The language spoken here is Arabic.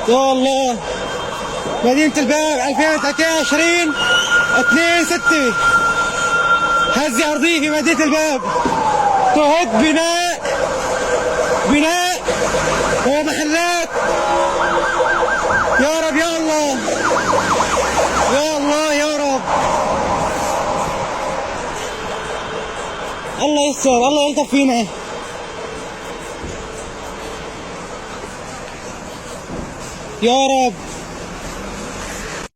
يا الله. مدينة الباب 2023 2/6. هزة أرضية في مدينة الباب تهد بناء ومحلات. يا رب يا الله يا الله يا رب. الله يستر، الله يلطف فينا يا رب.